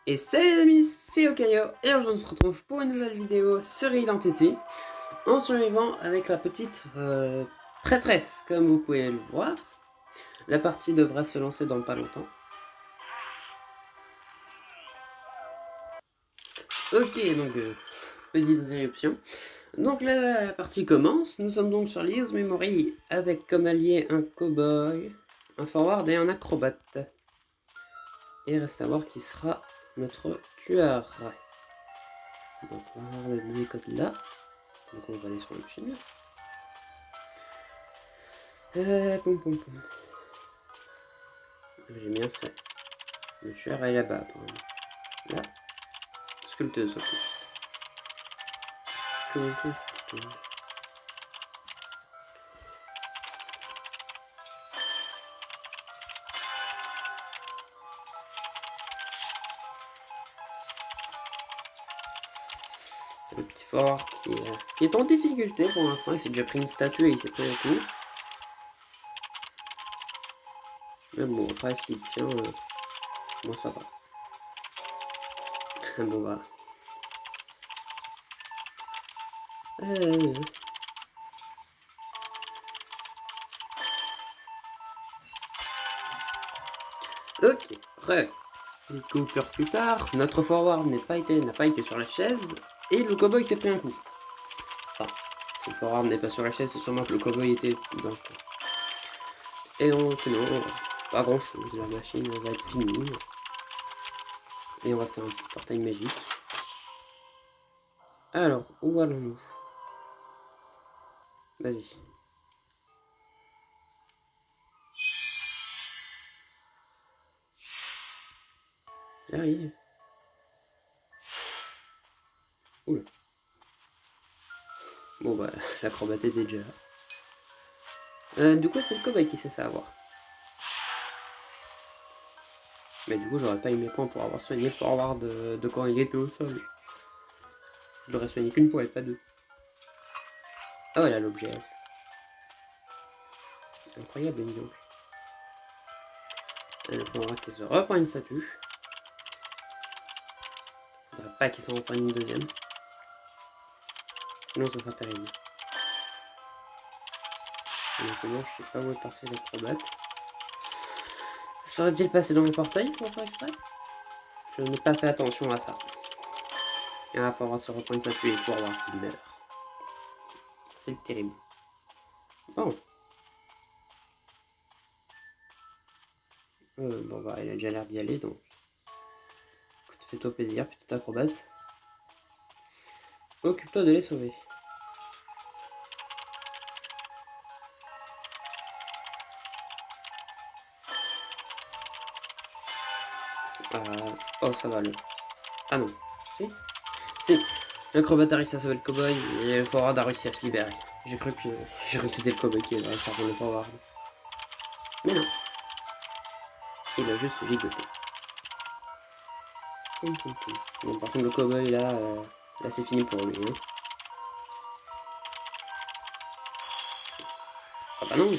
Et salut les amis, c'est Okayo, et aujourd'hui on se retrouve pour une nouvelle vidéo sur Identity, en survivant avec la petite prêtresse, comme vous pouvez le voir. La partie devrait se lancer dans pas longtemps. Ok, donc petite interruption. Donc la partie commence, nous sommes donc sur l'Eos Memory, avec comme allié un cowboy, un forward et un acrobate. Et reste à voir qui sera notre tueur. Donc on va avoir les codes là. Donc on va aller sur la machine. Poum poum poum. J'ai bien fait. Le tueur est là-bas apparemment. Là. Sculpteuse, ok. Sculpteuse. Le petit fort qui est en difficulté pour l'instant. Il s'est déjà pris une statue et il s'est pris un coup. Mais bon, après s'il tient, moi ça va. Bon bah. Ok, bref. Quelques coupures plus tard, notre forward n'a pas été sur la chaise et le cowboy s'est pris un coup. Enfin, si le forward n'est pas sur la chaise, c'est sûrement que le cowboy était dans le coup. Et sinon, pas grand chose, la machine va être finie. Et on va faire un petit portail magique. Alors, où allons-nous? Vas-y. J'arrive. Oula. Bon bah, l'acrobate était déjà là. Du coup, c'est le cowboy qui s'est fait avoir. Mais du coup, j'aurais pas eu mes points pour avoir soigné le forward de quand il était au sol. Je l'aurais soigné qu'une fois et pas deux. Oh là, l'objet S. Incroyable, dis donc. Et le forward qui se reprend une statue. Faudrait pas qu'il s'en reprenne une deuxième. Sinon, ça sera terrible. Honnêtement, je sais pas où est parti l'acrobate. Serait-il passé dans le portail sans faire exprès? Je n'ai pas fait attention à ça. Ah, faudra se reprendre sa tuer, il faut avoir qu'il meurt. C'est terrible. Bon. Bon bah, il a déjà l'air d'y aller, donc... Écoute, fais-toi plaisir, petit acrobate. Occupe-toi de les sauver. Oh, ça va, le... Ah non. Si. Si. L'acrobate a réussi à sauver le cowboy, et le forward a réussi à se libérer. J'ai cru que c'était le cowboy qui avait réussi à prendre le forward. Mais non. Il a juste gigoté. Bon, par contre, le cowboy, là c'est fini pour lui. Hein. Ah bah non.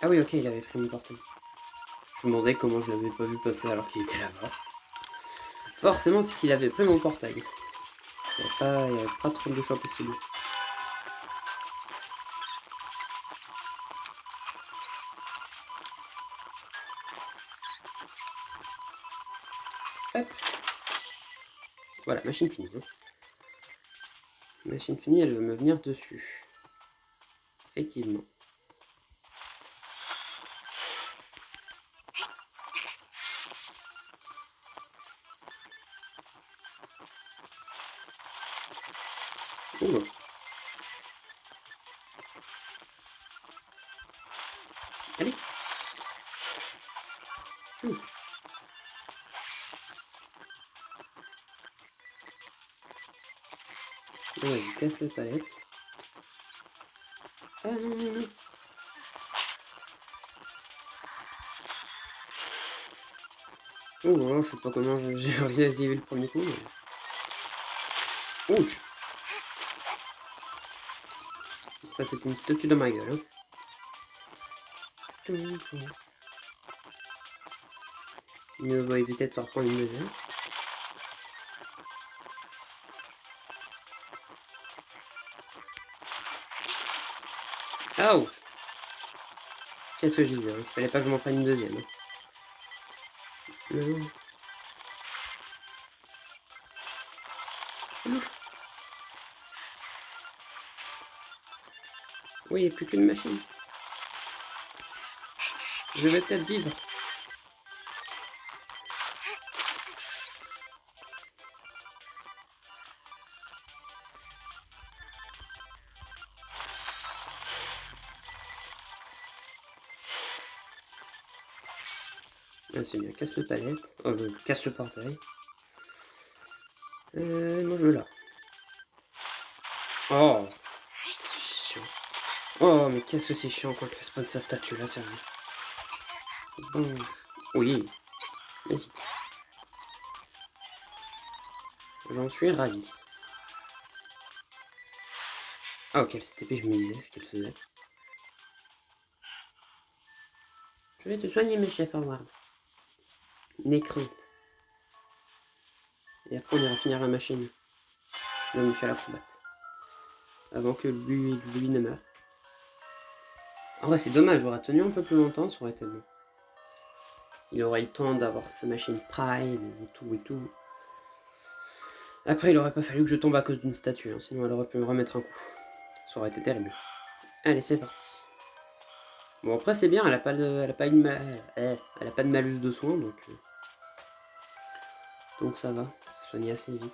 Ah oui, ok, il avait pris mon portail. Je me demandais comment je l'avais pas vu passer alors qu'il était là-bas. Forcément, c'est qu'il avait pris mon portail. Il n'y avait pas trop de choix possible. Hop. Voilà, machine finie. Hein. Machine finie, elle va me venir dessus. Effectivement. Oula. Allez. Ouais, je casse le palette. Ah non, non, non. Oh voilà, je sais pas comment j'ai réussi le premier coup. Mais... Ouch. Ça, c'était une statue de ma gueule. Hein. Mais on va éviter de s'en reprendre une deuxième. Ah oh. Qu'est-ce que je disais, hein. Fallait pas que je m'en prenne une deuxième. Hein. Non. Ouf. Oui, plus qu'une machine. Je vais peut-être vivre. Ah, c'est bien, casse le palette. Oh, casse le portail. Mange-le là. Oh, c'est chiant. Oh, mais qu'est-ce que c'est chiant quand il fait spawn sa statue là, sérieux. Bon. Oui, magnifique. J'en suis ravi. Ah, ok, cette épée, je me disais ce qu'elle faisait. Je vais te soigner, monsieur Forward. N'aie crainte. Et après, on ira finir la machine. Le monsieur l'acrobate. Avant que lui ne meure. En vrai, c'est dommage, j'aurais tenu un peu plus longtemps, ça aurait été bon. Il aurait eu le temps d'avoir sa machine Pride et tout et tout. Après, il aurait pas fallu que je tombe à cause d'une statue, hein, sinon elle aurait pu me remettre un coup. Ça aurait été terrible. Allez, c'est parti. Bon, après, c'est bien, elle a pas de malus de soins, donc ça va. Se soigner assez vite.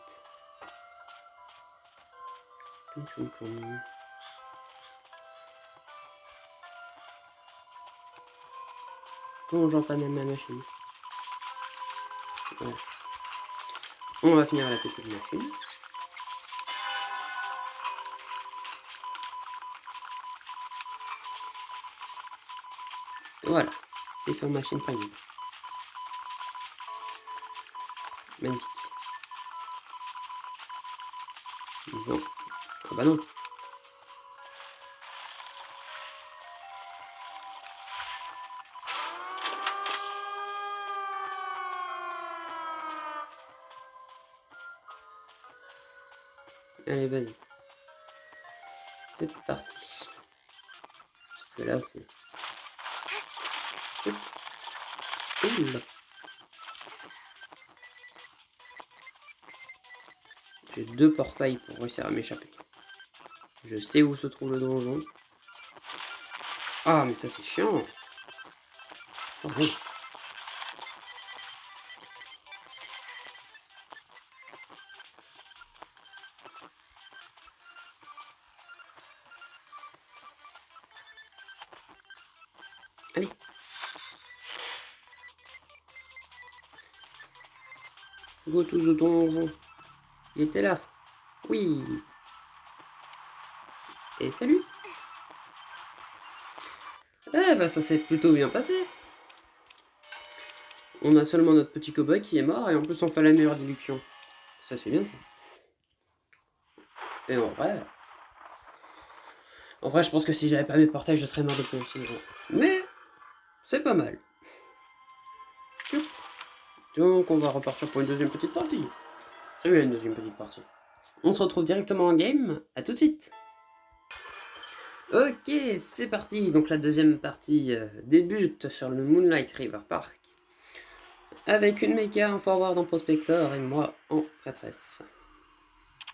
Bon, j'en panne ma machine. Voilà. On va finir la petite machine. Voilà, c'est for machine prime. Magnifique. Non. Ah bah non. Allez, vas-y. C'est parti. Parce que là, c'est... Oula. J'ai 2 portails pour réussir à m'échapper. Je sais où se trouve le donjon. Ah, mais ça, c'est chiant. Oh, oui. Allez. Go to the donjon. Il était là. Oui. Et salut. Eh bah ça s'est plutôt bien passé. On a seulement notre petit cow-boy qui est mort et en plus on fait la meilleure déduction. Ça c'est bien ça. Et en vrai je pense que si j'avais pas mes portails je serais mort depuis un petit moment. Mais c'est pas mal. Donc on va repartir pour une deuxième petite partie. C'est bien une deuxième petite partie. On se retrouve directement en game. À tout de suite. Ok, c'est parti. Donc la deuxième partie débute sur le Moonlight River Park. Avec une méca en forward en prospector et moi en prêtresse.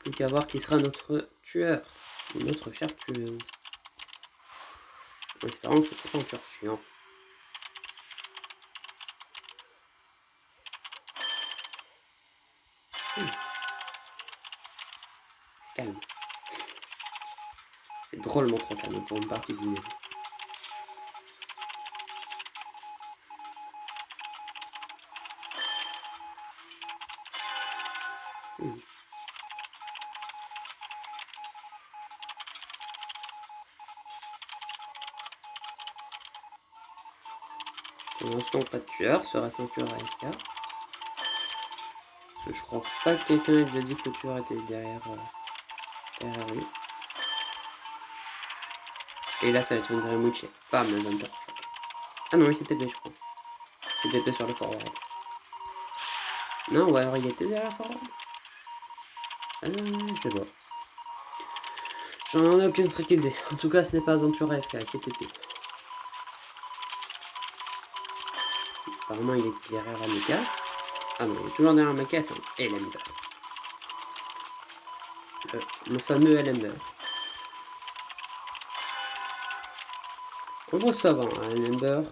Plus qu'à voir qui sera notre tueur. Ou notre chère tueuse. En espérant que c'est pas un tueur chiant. C'est calme. C'est drôlement trop calme pour une partie de dîner. Pour l'instant, pas de tueur, sera-ce un tueur AFK? Parce que je crois pas que quelqu'un ait déjà dit que le tueur était derrière lui. Et là, ça va être une Dreamwitch. Bam, le 24 choc. Ah non, il s'est TP, je crois. Il s'est TP sur le forward. Non, ou alors il était derrière forward. Je sais pas. J'en ai aucune stricte idée. En tout cas, ce n'est pas un tueur AFK avec cette épée. Apparemment, il était derrière la mecha. Ah non, il est toujours derrière la mecha, c'est un LMber. Le fameux LMber. En gros, ça va, un LMber,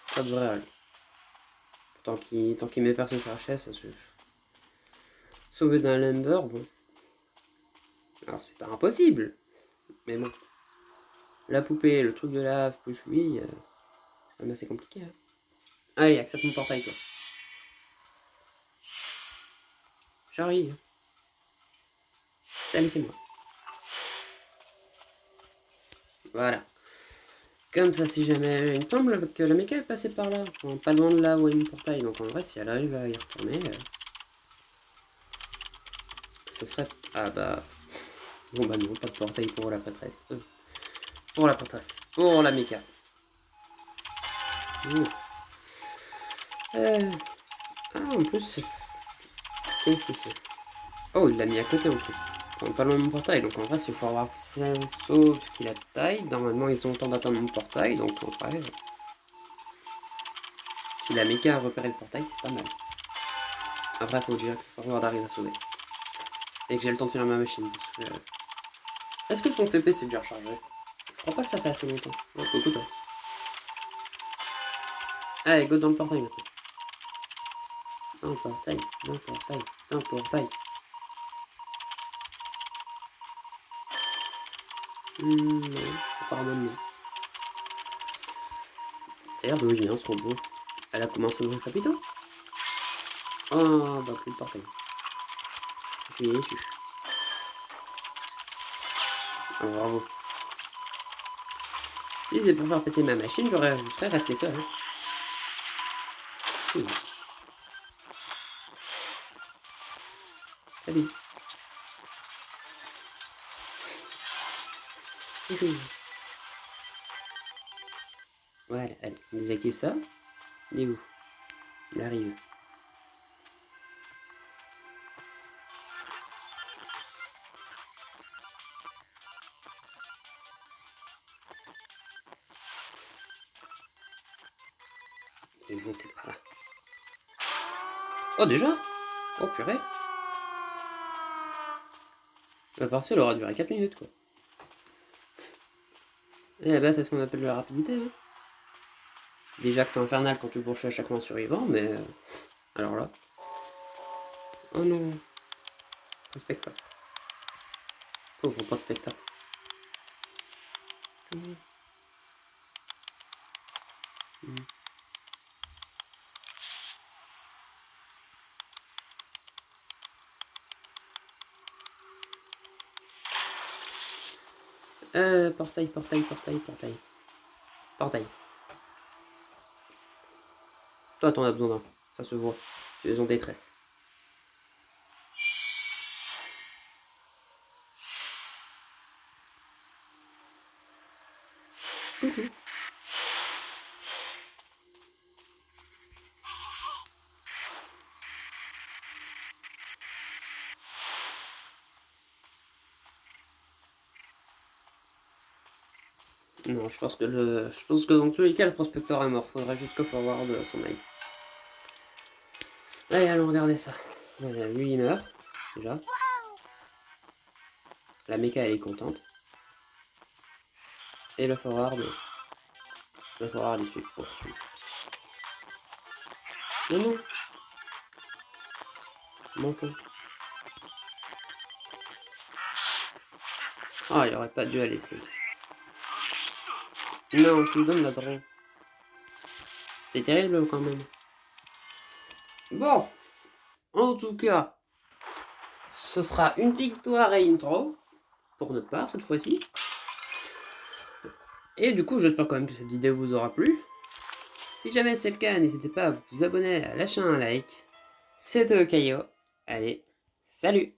ça devrait aller. Tant qu'il met personne sur la chaise, ça suffit. Sauver d'un LMber, bon. Alors, c'est pas impossible, mais bon. La poupée, le truc de lave, plus lui, c'est quand même assez compliqué. Hein. Allez, accepte mon portail, toi. J'arrive. Salut, c'est moi. Voilà. Comme ça, si jamais il me semble que la méca est passée par là, pas loin de là où est mon portail. Donc en vrai, si elle arrive à y retourner, ce serait... Ah bah... Bon bah non, pas de portail pour la prêtresse. Pour la prêtresse. Pour la méca. Ah, en plus, qu'est-ce qu'il fait? Oh, il l'a mis à côté en plus. Enfin, pas loin de mon portail, donc en vrai, si le forward sauf qu'il a de taille, normalement ils ont le temps d'atteindre mon portail, donc en vrai... Si la méca a repéré le portail, c'est pas mal. Après, il faut déjà que le forward arrive à sauver. Et que j'ai le temps de finir ma machine, parce que... Est-ce que son TP s'est déjà rechargé? Je crois pas que ça fait assez longtemps. Oh, écoute. Allez, go dans le portail maintenant. Dans le portail, dans le portail, dans le portail. Non, apparemment non. D'ailleurs, d'où il vient ce robot? Elle a commencé dans le chapiteau? Oh, bah plus le portail. Je suis déçu. Oh, bravo. Si c'est pour faire péter ma machine, je serais resté seul. Hein. Salut. Voilà, allez, on désactive ça. Il est où? Il arrive. Il est monté par là. Oh, déjà? Oh, purée. La partie, elle aura duré 4 minutes, quoi. Eh ben, c'est ce qu'on appelle la rapidité. Hein. Déjà que c'est infernal quand tu bouches à chaque fois un survivant, mais... alors là... Oh non. Un spectacle. Pauvre, pas de spectacle. Portail, portail, portail, portail. Portail. Toi, t'en as besoin d'un. Ça se voit. Tu es en détresse. Non, je pense que dans tous les cas, le prospecteur est mort. Faudrait juste que forward s'en aille. Allez, allons regarder ça. Voilà, lui, il meurt. Déjà. La méca, elle est contente. Et le forward, il se poursuit. Non, non. M'en fous. Ah, il aurait pas dû la laisser. Non, tu me donnes la draw. C'est terrible quand même. Bon, en tout cas, ce sera une victoire et une draw. Pour notre part, cette fois-ci. Et du coup, j'espère quand même que cette vidéo vous aura plu. Si jamais c'est le cas, n'hésitez pas à vous abonner, à lâcher un like. C'était Okayo. Allez, salut!